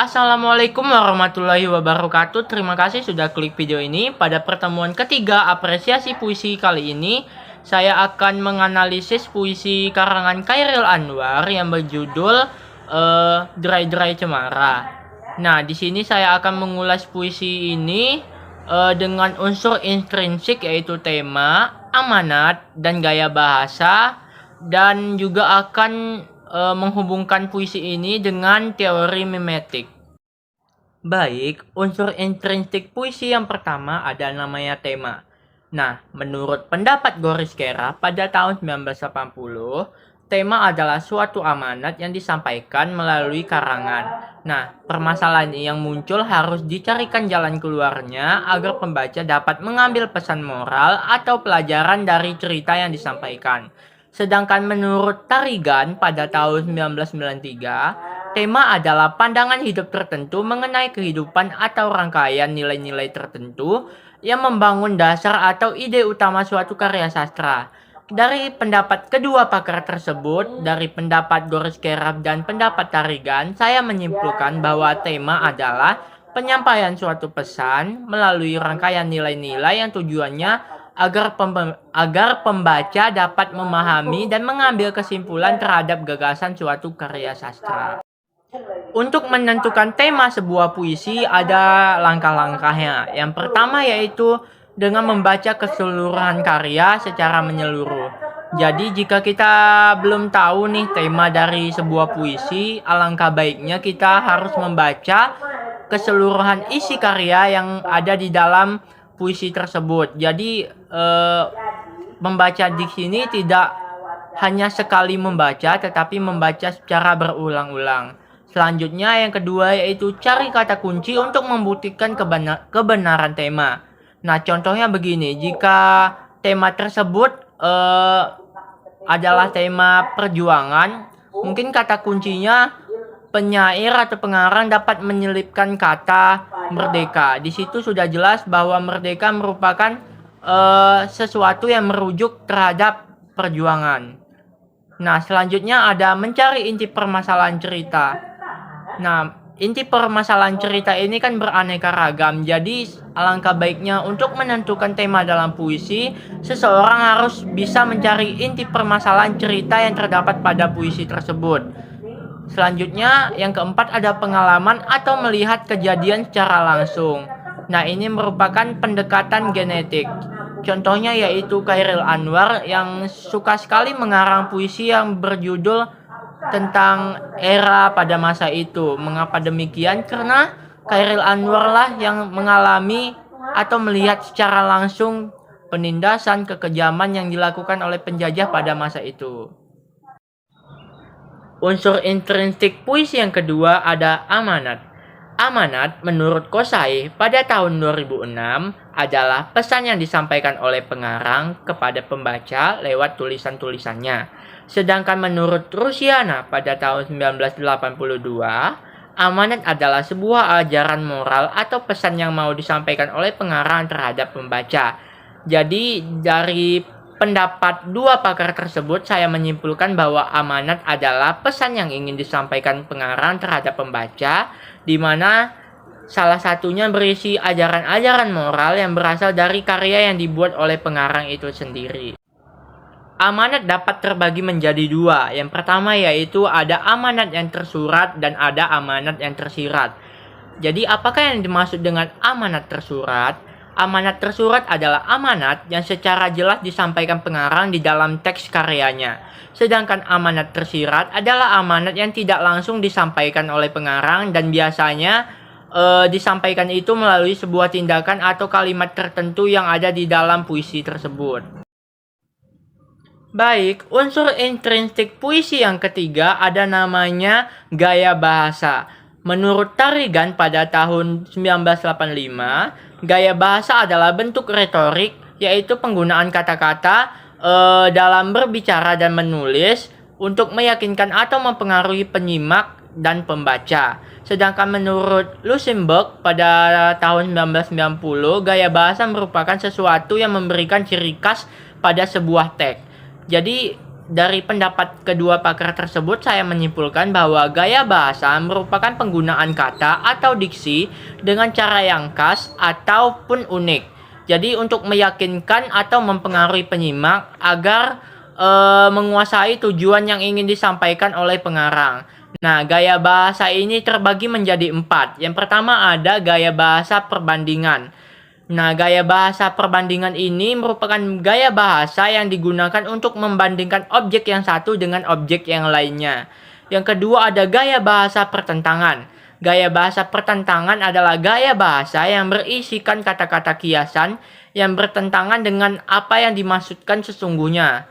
Assalamualaikum warahmatullahi wabarakatuh. Terima kasih sudah klik video ini. Pada pertemuan ketiga apresiasi puisi kali ini, saya akan menganalisis puisi karangan Chairil Anwar yang berjudul Derai-Derai Cemara. Nah, di sini saya akan mengulas puisi ini dengan unsur intrinsik yaitu tema, amanat, dan gaya bahasa, dan juga akan menghubungkan puisi ini dengan teori mimetik. Baik, unsur intrinsik puisi yang pertama ada namanya tema. Nah, menurut pendapat Goris Kera pada tahun 1980, tema adalah suatu amanat yang disampaikan melalui karangan. Nah, permasalahan yang muncul harus dicarikan jalan keluarnya agar pembaca dapat mengambil pesan moral atau pelajaran dari cerita yang disampaikan. Sedangkan menurut Tarigan pada tahun 1993, tema adalah pandangan hidup tertentu mengenai kehidupan atau rangkaian nilai-nilai tertentu yang membangun dasar atau ide utama suatu karya sastra. Dari pendapat kedua pakar tersebut, dari pendapat Goris Kera dan pendapat Tarigan, saya menyimpulkan bahwa tema adalah penyampaian suatu pesan melalui rangkaian nilai-nilai yang tujuannya agar pembaca dapat memahami dan mengambil kesimpulan terhadap gagasan suatu karya sastra. Untuk menentukan tema sebuah puisi ada langkah-langkahnya. Yang pertama yaitu dengan membaca keseluruhan karya secara menyeluruh. Jadi jika kita belum tahu nih tema dari sebuah puisi, alangkah baiknya kita harus membaca keseluruhan isi karya yang ada di dalam puisi tersebut. Jadi membaca di sini tidak hanya sekali membaca, tetapi membaca secara berulang-ulang. Selanjutnya yang kedua yaitu cari kata kunci untuk membuktikan kebenaran tema. Nah, contohnya begini, jika tema tersebut adalah tema perjuangan, mungkin kata kuncinya penyair atau pengarang dapat menyelipkan kata merdeka. Di situ sudah jelas bahwa merdeka merupakan sesuatu yang merujuk terhadap perjuangan. Nah, selanjutnya ada mencari inti permasalahan cerita. Nah, inti permasalahan cerita ini kan beraneka ragam. Jadi, alangkah baiknya untuk menentukan tema dalam puisi, seseorang harus bisa mencari inti permasalahan cerita yang terdapat pada puisi tersebut. Selanjutnya, yang keempat ada pengalaman atau melihat kejadian secara langsung. Nah, ini merupakan pendekatan genetik. Contohnya yaitu Chairil Anwar yang suka sekali mengarang puisi yang berjudul tentang era pada masa itu. Mengapa demikian? Karena Chairil Anwar lah yang mengalami atau melihat secara langsung penindasan kekejaman yang dilakukan oleh penjajah pada masa itu. Unsur intrinsik puisi yang kedua ada amanat. Amanat menurut Kosai pada tahun 2006 adalah pesan yang disampaikan oleh pengarang kepada pembaca lewat tulisan-tulisannya. Sedangkan menurut Rusiana pada tahun 1982, amanat adalah sebuah ajaran moral atau pesan yang mau disampaikan oleh pengarang terhadap pembaca. Jadi dari pendapat dua pakar tersebut, saya menyimpulkan bahwa amanat adalah pesan yang ingin disampaikan pengarang terhadap pembaca, di mana salah satunya berisi ajaran-ajaran moral yang berasal dari karya yang dibuat oleh pengarang itu sendiri. Amanat dapat terbagi menjadi dua. Yang pertama yaitu ada amanat yang tersurat dan ada amanat yang tersirat. Jadi apakah yang dimaksud dengan amanat tersurat? Amanat tersurat adalah amanat yang secara jelas disampaikan pengarang di dalam teks karyanya. Sedangkan amanat tersirat adalah amanat yang tidak langsung disampaikan oleh pengarang dan biasanya disampaikan itu melalui sebuah tindakan atau kalimat tertentu yang ada di dalam puisi tersebut. Baik, unsur intrinsik puisi yang ketiga ada namanya gaya bahasa. Menurut Tarigan pada tahun 1985, gaya bahasa adalah bentuk retorik, yaitu penggunaan kata-kata dalam berbicara dan menulis untuk meyakinkan atau mempengaruhi penyimak dan pembaca. Sedangkan menurut Luxemburg pada tahun 1990, gaya bahasa merupakan sesuatu yang memberikan ciri khas pada sebuah teks. Jadi dari pendapat kedua pakar tersebut, saya menyimpulkan bahwa gaya bahasa merupakan penggunaan kata atau diksi dengan cara yang khas ataupun unik. Jadi untuk meyakinkan atau mempengaruhi penyimak agar menguasai tujuan yang ingin disampaikan oleh pengarang. Nah, gaya bahasa ini terbagi menjadi 4. Yang pertama ada gaya bahasa perbandingan. Nah, gaya bahasa perbandingan ini merupakan gaya bahasa yang digunakan untuk membandingkan objek yang satu dengan objek yang lainnya. Yang kedua ada gaya bahasa pertentangan. Gaya bahasa pertentangan adalah gaya bahasa yang berisikan kata-kata kiasan yang bertentangan dengan apa yang dimaksudkan sesungguhnya.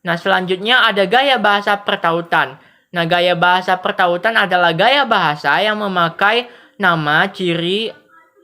Nah, selanjutnya ada gaya bahasa pertautan. Nah, gaya bahasa pertautan adalah gaya bahasa yang memakai nama, ciri,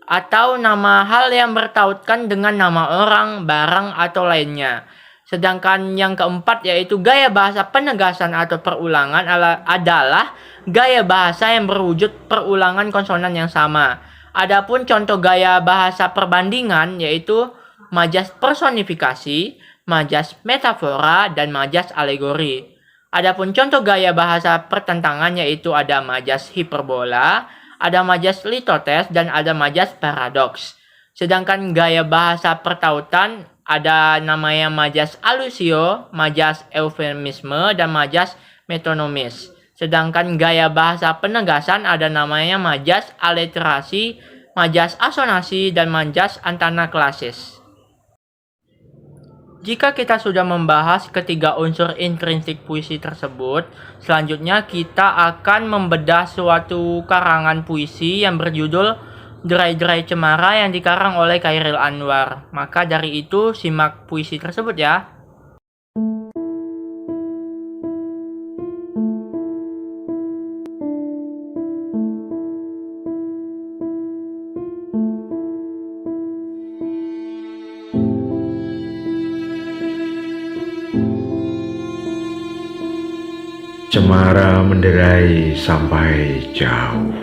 atau nama hal yang bertautkan dengan nama orang, barang, atau lainnya. Sedangkan yang keempat yaitu gaya bahasa penegasan atau perulangan adalah gaya bahasa yang berwujud perulangan konsonan yang sama. Adapun contoh gaya bahasa perbandingan yaitu majas personifikasi, majas metafora, dan majas alegori. Adapun contoh gaya bahasa pertentangan yaitu ada majas hiperbola, ada majas litotes, dan ada majas paradoks. Sedangkan gaya bahasa pertautan ada namanya majas alusio, majas eufemisme, dan majas metonomis. Sedangkan gaya bahasa penegasan ada namanya majas aliterasi, majas asonasi, dan majas antanaklasis. Jika kita sudah membahas ketiga unsur intrinsik puisi tersebut, selanjutnya kita akan membedah suatu karangan puisi yang berjudul Derai-Derai Cemara yang dikarang oleh Chairil Anwar. Maka dari itu simak puisi tersebut ya. Cemara menderai sampai jauh.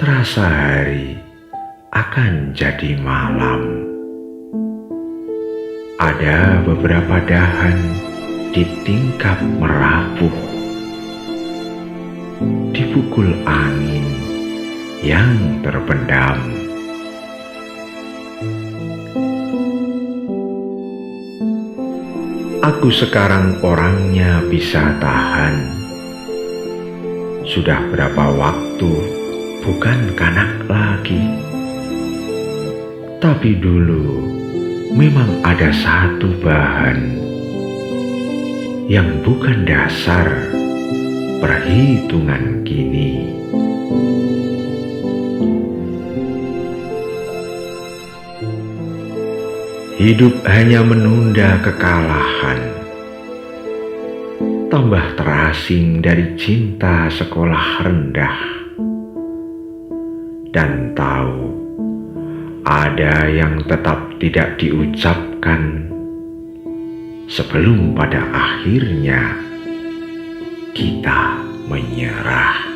Terasa hari akan jadi malam. Ada beberapa dahan di tingkap merapuh, dipukul angin yang terpendam. Aku sekarang orangnya bisa tahan. Sudah berapa waktu bukan kanak lagi. Tapi dulu memang ada satu bahan yang bukan dasar perhitungan kini. Hidup hanya menunda kekalahan, tambah terasing dari cinta sekolah rendah. Dan tahu, ada yang tetap tidak diucapkan sebelum pada akhirnya kita menyerah.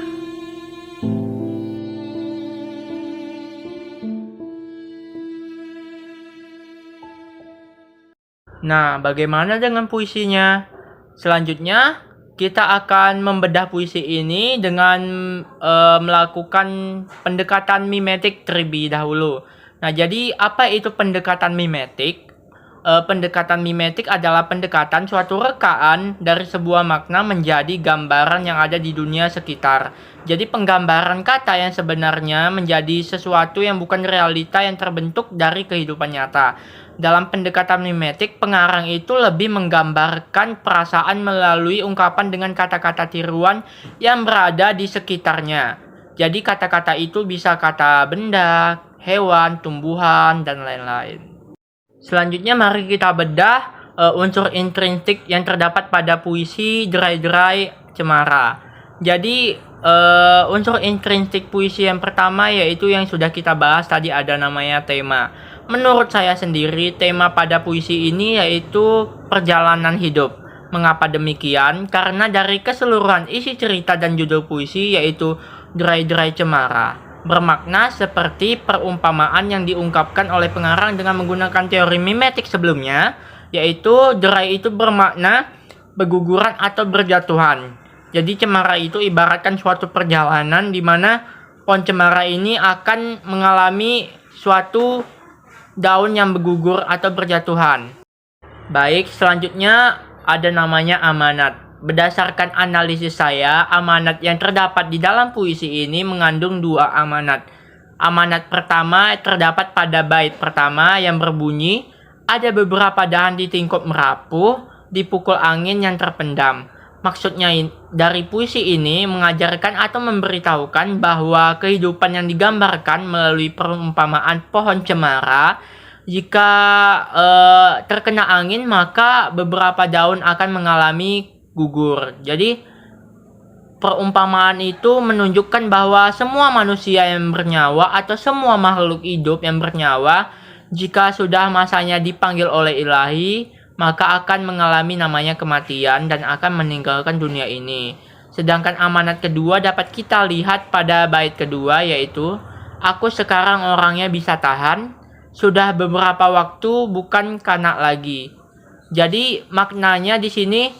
Nah, bagaimana dengan puisinya? Selanjutnya, kita akan membedah puisi ini dengan melakukan pendekatan mimetik terlebih dahulu. Nah, jadi apa itu pendekatan mimetik? Pendekatan mimetik adalah pendekatan suatu rekaan dari sebuah makna menjadi gambaran yang ada di dunia sekitar. Jadi penggambaran kata yang sebenarnya menjadi sesuatu yang bukan realita yang terbentuk dari kehidupan nyata. Dalam pendekatan mimetik, pengarang itu lebih menggambarkan perasaan melalui ungkapan dengan kata-kata tiruan yang berada di sekitarnya. Jadi kata-kata itu bisa kata benda, hewan, tumbuhan, dan lain-lain. Selanjutnya mari kita bedah unsur intrinsik yang terdapat pada puisi Derai-Derai Cemara. Jadi unsur intrinsik puisi yang pertama yaitu yang sudah kita bahas tadi, ada namanya tema. Menurut saya sendiri, tema pada puisi ini yaitu perjalanan hidup. Mengapa demikian? Karena dari keseluruhan isi cerita dan judul puisi yaitu Derai-Derai Cemara bermakna seperti perumpamaan yang diungkapkan oleh pengarang dengan menggunakan teori mimetik sebelumnya, yaitu derai itu bermakna berguguran atau berjatuhan. Jadi cemara itu ibaratkan suatu perjalanan di mana pohon cemara ini akan mengalami suatu daun yang bergugur atau berjatuhan. Baik, selanjutnya ada namanya amanat. Berdasarkan analisis saya, amanat yang terdapat di dalam puisi ini mengandung dua amanat. Amanat pertama terdapat pada bait pertama yang berbunyi, ada beberapa dahan di tingkup merapuh, dipukul angin yang terpendam. Maksudnya dari puisi ini mengajarkan atau memberitahukan bahwa kehidupan yang digambarkan melalui perumpamaan pohon cemara, jika terkena angin maka beberapa daun akan mengalami gugur. Jadi perumpamaan itu menunjukkan bahwa semua manusia yang bernyawa atau semua makhluk hidup yang bernyawa, jika sudah masanya dipanggil oleh ilahi, maka akan mengalami namanya kematian dan akan meninggalkan dunia ini. Sedangkan amanat kedua dapat kita lihat pada bait kedua, yaitu aku sekarang orangnya bisa tahan, sudah beberapa waktu bukan kanak lagi. Jadi maknanya di sini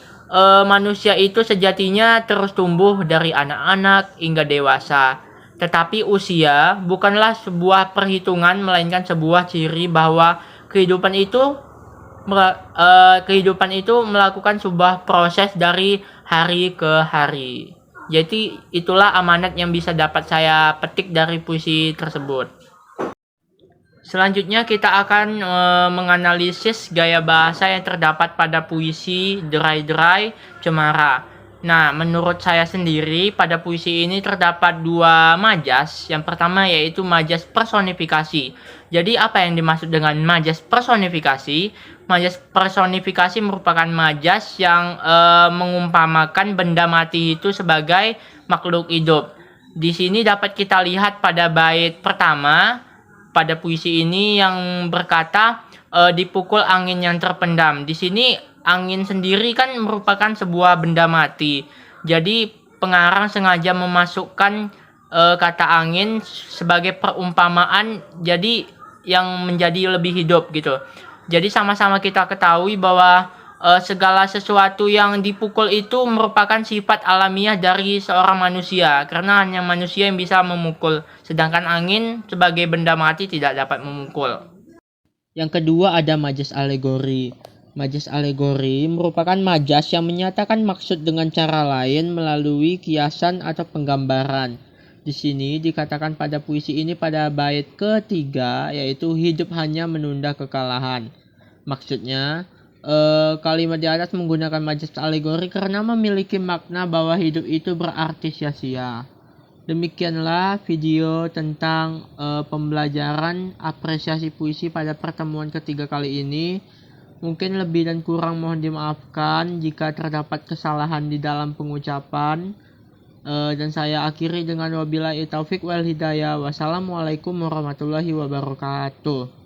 manusia itu sejatinya terus tumbuh dari anak-anak hingga dewasa. Tetapi usia bukanlah sebuah perhitungan, melainkan sebuah ciri bahwa kehidupan itu melakukan sebuah proses dari hari ke hari. Jadi itulah amanat yang bisa dapat saya petik dari puisi tersebut. Selanjutnya kita akan menganalisis gaya bahasa yang terdapat pada puisi Derai-Derai Cemara. Nah, menurut saya sendiri pada puisi ini terdapat dua majas. Yang pertama yaitu majas personifikasi. Jadi apa yang dimaksud dengan majas personifikasi? Majas personifikasi merupakan majas yang mengumpamakan benda mati itu sebagai makhluk hidup. Di sini dapat kita lihat pada bait pertama pada puisi ini yang berkata dipukul angin yang terpendam. Di sini angin sendiri kan merupakan sebuah benda mati. Jadi pengarang sengaja memasukkan kata angin sebagai perumpamaan, jadi yang menjadi lebih hidup gitu. Jadi sama-sama kita ketahui bahwa segala sesuatu yang dipukul itu merupakan sifat alamiah dari seorang manusia, karena hanya manusia yang bisa memukul, sedangkan angin sebagai benda mati tidak dapat memukul. Yang kedua ada majas alegori. Majas alegori merupakan majas yang menyatakan maksud dengan cara lain melalui kiasan atau penggambaran. Di sini dikatakan pada puisi ini pada bait ketiga, yaitu hidup hanya menunda kekalahan. Maksudnya kalimat di atas menggunakan majas alegori karena memiliki makna bahwa hidup itu berarti sia-sia. Demikianlah video tentang pembelajaran apresiasi puisi pada pertemuan ketiga kali ini. Mungkin lebih dan kurang mohon dimaafkan jika terdapat kesalahan di dalam pengucapan. Dan saya akhiri dengan wabillahi taufik wal hidayah. Wassalamualaikum warahmatullahi wabarakatuh.